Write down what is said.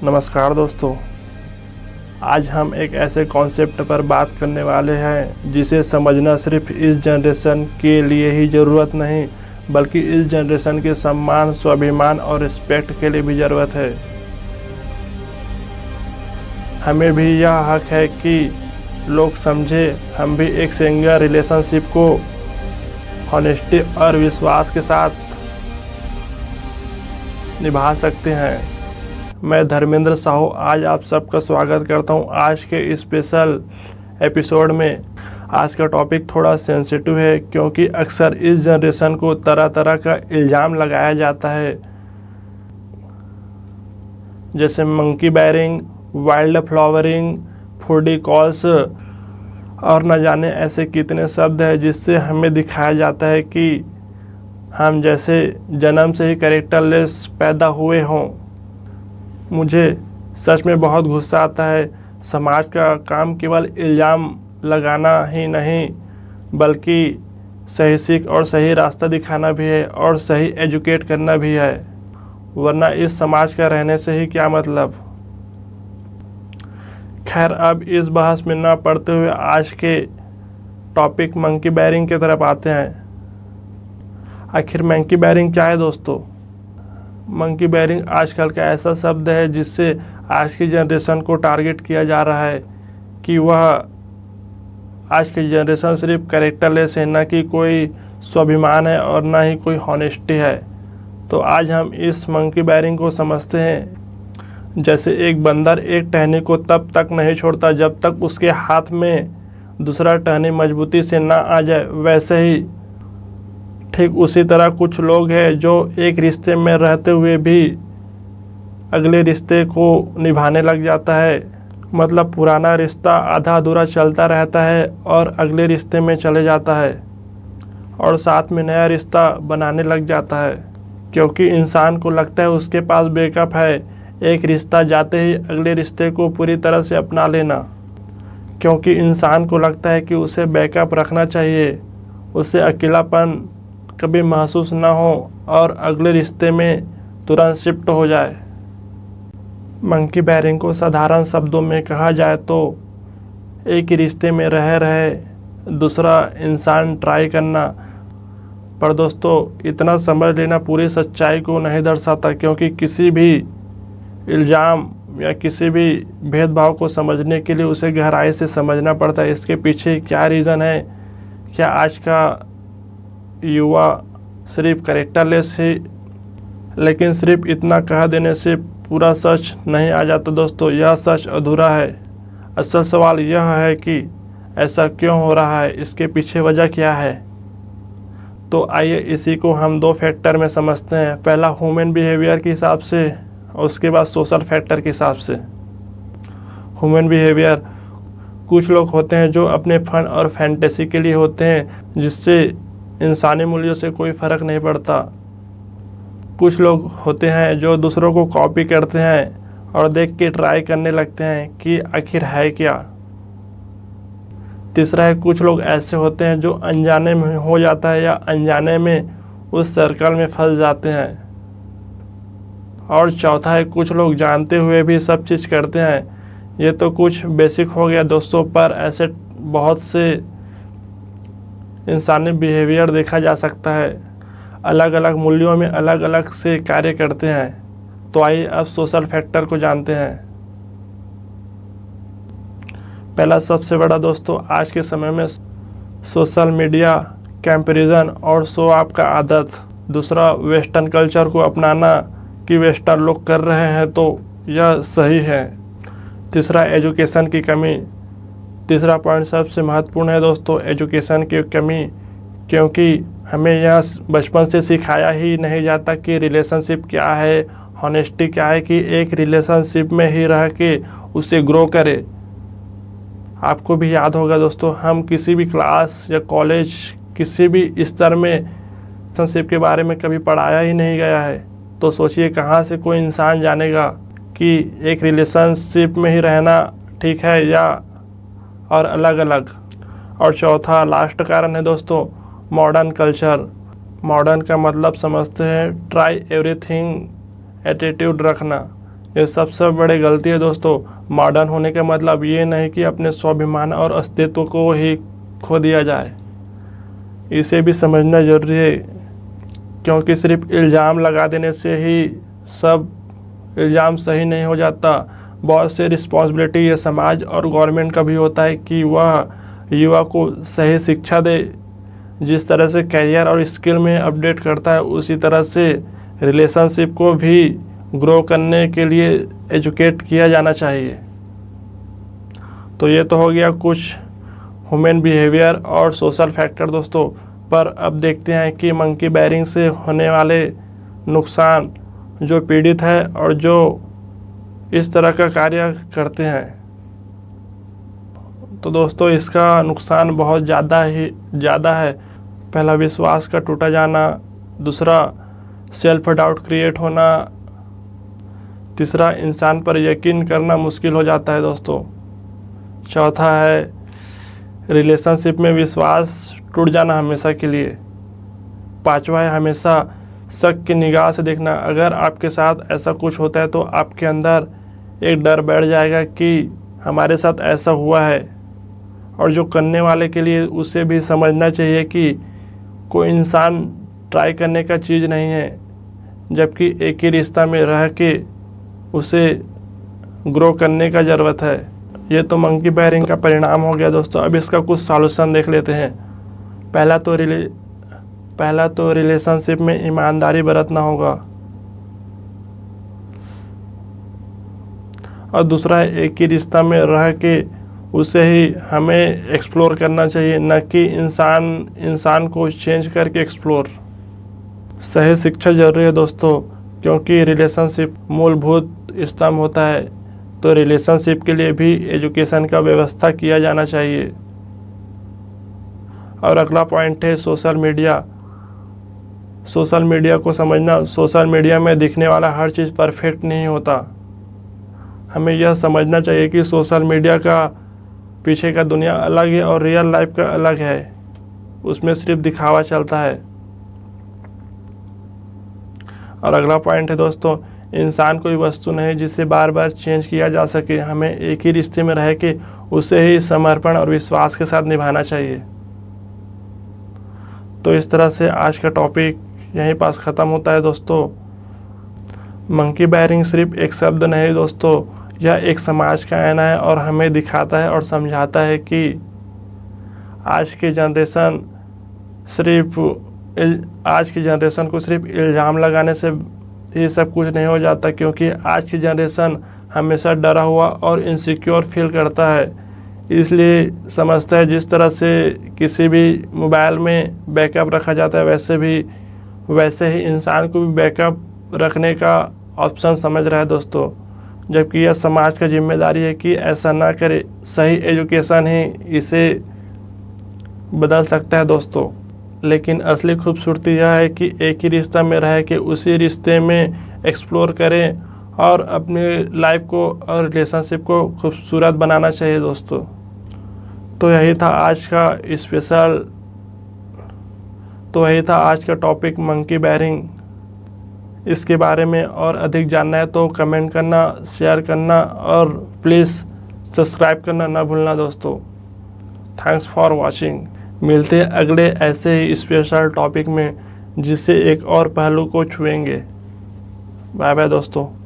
नमस्कार दोस्तों, आज हम एक ऐसे कॉन्सेप्ट पर बात करने वाले हैं जिसे समझना सिर्फ इस जनरेशन के लिए ही ज़रूरत नहीं बल्कि इस जनरेशन के सम्मान, स्वाभिमान और रिस्पेक्ट के लिए भी ज़रूरत है। हमें भी यह हक है कि लोग समझे हम भी एक सिंगल रिलेशनशिप को हॉनेस्टी और विश्वास के साथ निभा सकते हैं। मैं धर्मेंद्र साहू आज आप सबका स्वागत करता हूं आज के स्पेशल एपिसोड में। आज का टॉपिक थोड़ा सेंसिटिव है क्योंकि अक्सर इस जनरेशन को तरह तरह का इल्ज़ाम लगाया जाता है, जैसे monkey bearing, wild flowering, foodie calls और न जाने ऐसे कितने शब्द हैं जिससे हमें दिखाया जाता है कि हम जैसे जन्म से ही कैरेक्टरलेस पैदा हुए हों। मुझे सच में बहुत गुस्सा आता है। समाज का काम केवल इल्ज़ाम लगाना ही नहीं बल्कि सही सीख और सही रास्ता दिखाना भी है और सही एजुकेट करना भी है, वरना इस समाज का रहने से ही क्या मतलब। खैर, अब इस बहस में ना पड़ते हुए आज के टॉपिक मंकी बैरिंग की तरफ आते हैं। आखिर मंकी बैरिंग क्या है दोस्तों? मंकी बैरिंग आजकल का ऐसा शब्द है जिससे आज की जनरेशन को टारगेट किया जा रहा है कि वह आज की जनरेशन सिर्फ कैरेक्टरलेस है, ना कि कोई स्वाभिमान है और ना ही कोई हॉनेस्टी है। तो आज हम इस मंकी बैरिंग को समझते हैं। जैसे एक बंदर एक टहनी को तब तक नहीं छोड़ता जब तक उसके हाथ में दूसरा टहनी मजबूती से ना आ जाए, वैसे ही ठीक उसी तरह कुछ लोग हैं जो एक रिश्ते में रहते हुए भी अगले रिश्ते को निभाने लग जाता है। मतलब पुराना रिश्ता आधा अधूरा चलता रहता है और अगले रिश्ते में चले जाता है और साथ में नया रिश्ता बनाने लग जाता है, क्योंकि इंसान को लगता है उसके पास बैकअप है। एक रिश्ता जाते ही अगले रिश्ते को पूरी तरह से अपना लेना, क्योंकि इंसान को लगता है कि उसे बैकअप रखना चाहिए, उसे अकेलापन कभी महसूस ना हो और अगले रिश्ते में तुरंत शिफ्ट हो जाए। मंकी बैरिंग को साधारण शब्दों में कहा जाए तो एक ही रिश्ते में रह रहे दूसरा इंसान ट्राई करना। पर दोस्तों, इतना समझ लेना पूरी सच्चाई को नहीं दर्शाता, क्योंकि किसी भी इल्ज़ाम या किसी भी भेदभाव को समझने के लिए उसे गहराई से समझना पड़ता है। इसके पीछे क्या रीज़न है? क्या आज का युवा सिर्फ कैरेक्टरलेस है? लेकिन सिर्फ इतना कह देने से पूरा सच नहीं आ जाता दोस्तों, यह सच अधूरा है। असल सवाल यह है कि ऐसा क्यों हो रहा है, इसके पीछे वजह क्या है। तो आइए इसी को हम दो फैक्टर में समझते हैं। पहला ह्यूमन बिहेवियर के हिसाब से और उसके बाद सोशल फैक्टर के हिसाब से। ह्यूमन बिहेवियर, कुछ लोग होते हैं जो अपने फन और फैंटेसी के लिए होते हैं, जिससे इंसानी मूल्यों से कोई फ़र्क नहीं पड़ता। कुछ लोग होते हैं जो दूसरों को कॉपी करते हैं और देख के ट्राई करने लगते हैं कि आखिर है क्या। तीसरा है, कुछ लोग ऐसे होते हैं जो अनजाने में हो जाता है या अनजाने में उस सर्कल में फंस जाते हैं। और चौथा है, कुछ लोग जानते हुए भी सब चीज़ करते हैं। ये तो कुछ बेसिक हो गया दोस्तों, पर ऐसे बहुत से इंसानी बिहेवियर देखा जा सकता है। अलग अलग मूल्यों में अलग अलग से कार्य करते हैं। तो आइए अब सोशल फैक्टर को जानते हैं। पहला सबसे बड़ा दोस्तों, आज के समय में सोशल मीडिया, कंपैरिजन और शो ऑफ का आदत। दूसरा, वेस्टर्न कल्चर को अपनाना कि वेस्टर्न लोग कर रहे हैं तो यह सही है। तीसरा, एजुकेशन की कमी। तीसरा पॉइंट सबसे महत्वपूर्ण है दोस्तों, एजुकेशन की कमी, क्योंकि हमें यह बचपन से सिखाया ही नहीं जाता कि रिलेशनशिप क्या है, हॉनेस्टी क्या है, कि एक रिलेशनशिप में ही रह के उसे ग्रो करे। आपको भी याद होगा दोस्तों, हम किसी भी क्लास या कॉलेज किसी भी स्तर में रिलेशनशिप के बारे में कभी पढ़ाया ही नहीं गया है। तो सोचिए कहाँ से कोई इंसान जानेगा कि एक रिलेशनशिप में ही रहना ठीक है या और अलग अलग। और चौथा लास्ट कारण है दोस्तों, मॉडर्न कल्चर। मॉडर्न का मतलब समझते हैं ट्राई एवरीथिंग एटीट्यूड रखना, ये सबसे बड़ी गलती है दोस्तों। मॉडर्न होने का मतलब ये नहीं कि अपने स्वाभिमान और अस्तित्व को ही खो दिया जाए, इसे भी समझना जरूरी है। क्योंकि सिर्फ इल्ज़ाम लगा देने से ही सब इल्ज़ाम सही नहीं हो जाता। बहुत से रिस्पॉन्सिबिलिटी ये समाज और गवर्नमेंट का भी होता है कि वह युवा को सही शिक्षा दे। जिस तरह से करियर और स्किल में अपडेट करता है, उसी तरह से रिलेशनशिप को भी ग्रो करने के लिए एजुकेट किया जाना चाहिए। तो ये तो हो गया कुछ ह्यूमन बिहेवियर और सोशल फैक्टर दोस्तों। पर अब देखते हैं कि मंकी बैरिंग से होने वाले नुकसान जो पीड़ित है और जो इस तरह का कार्य करते हैं। तो दोस्तों इसका नुकसान बहुत ज़्यादा है। पहला, विश्वास का टूटा जाना। दूसरा, सेल्फ डाउट क्रिएट होना। तीसरा, इंसान पर यकीन करना मुश्किल हो जाता है दोस्तों। चौथा है रिलेशनशिप में विश्वास टूट जाना हमेशा के लिए। पांचवा है हमेशा शक की निगाह से देखना। अगर आपके साथ ऐसा कुछ होता है तो आपके अंदर एक डर बैठ जाएगा कि हमारे साथ ऐसा हुआ है, और जो करने वाले के लिए उसे भी समझना चाहिए कि कोई इंसान ट्राई करने का चीज़ नहीं है, जबकि एक ही रिश्ता में रह के उसे ग्रो करने का ज़रूरत है। ये तो मंकी बैरिंग का परिणाम हो गया दोस्तों। अब इसका कुछ सॉल्यूशन देख लेते हैं। पहला तो रिलेशनशिप में ईमानदारी बरतना होगा, और दूसरा है एक ही रिश्ता में रह के उसे ही हमें एक्सप्लोर करना चाहिए, न कि इंसान को चेंज करके एक्सप्लोर। सही शिक्षा जरूरी है दोस्तों, क्योंकि रिलेशनशिप मूलभूत स्तंभ होता है। तो रिलेशनशिप के लिए भी एजुकेशन का व्यवस्था किया जाना चाहिए। और अगला पॉइंट है सोशल मीडिया। सोशल मीडिया को समझना। सोशल मीडिया में दिखने वाला हर चीज़ परफेक्ट नहीं होता। हमें यह समझना चाहिए कि सोशल मीडिया का पीछे का दुनिया अलग है और रियल लाइफ का अलग है। उसमें सिर्फ दिखावा चलता है। और अगला पॉइंट है दोस्तों, इंसान कोई वस्तु नहीं जिसे बार बार चेंज किया जा सके। हमें एक ही रिश्ते में रह के उसे ही समर्पण और विश्वास के साथ निभाना चाहिए। तो इस तरह से आज का टॉपिक यहीं पास ख़त्म होता है दोस्तों। मंकी बैरिंग सिर्फ एक शब्द नहीं दोस्तों, यह एक समाज का आईना है और हमें दिखाता है और समझाता है कि आज की जनरेशन को सिर्फ इल्ज़ाम लगाने से ये सब कुछ नहीं हो जाता। क्योंकि आज की जनरेशन हमेशा डरा हुआ और इनसिक्योर फील करता है, इसलिए समझता है जिस तरह से किसी भी मोबाइल में बैकअप रखा जाता है वैसे ही इंसान को भी बैकअप रखने का ऑप्शन समझ रहा है दोस्तों। जबकि यह समाज का जिम्मेदारी है कि ऐसा ना करे। सही एजुकेशन ही इसे बदल सकता है दोस्तों। लेकिन असली खूबसूरती यह है कि एक ही रिश्ता में रह के उसी रिश्ते में एक्सप्लोर करें और अपने लाइफ को और रिलेशनशिप को खूबसूरत बनाना चाहिए दोस्तों। तो यही था आज का टॉपिक मंकी बैरिंग। इसके बारे में और अधिक जानना है तो कमेंट करना, शेयर करना और प्लीज़ सब्सक्राइब करना ना भूलना दोस्तों। Thanks for watching. मिलते हैं अगले ऐसे ही स्पेशल टॉपिक में जिससे एक और पहलू को छुएंगे। बाय बाय दोस्तों।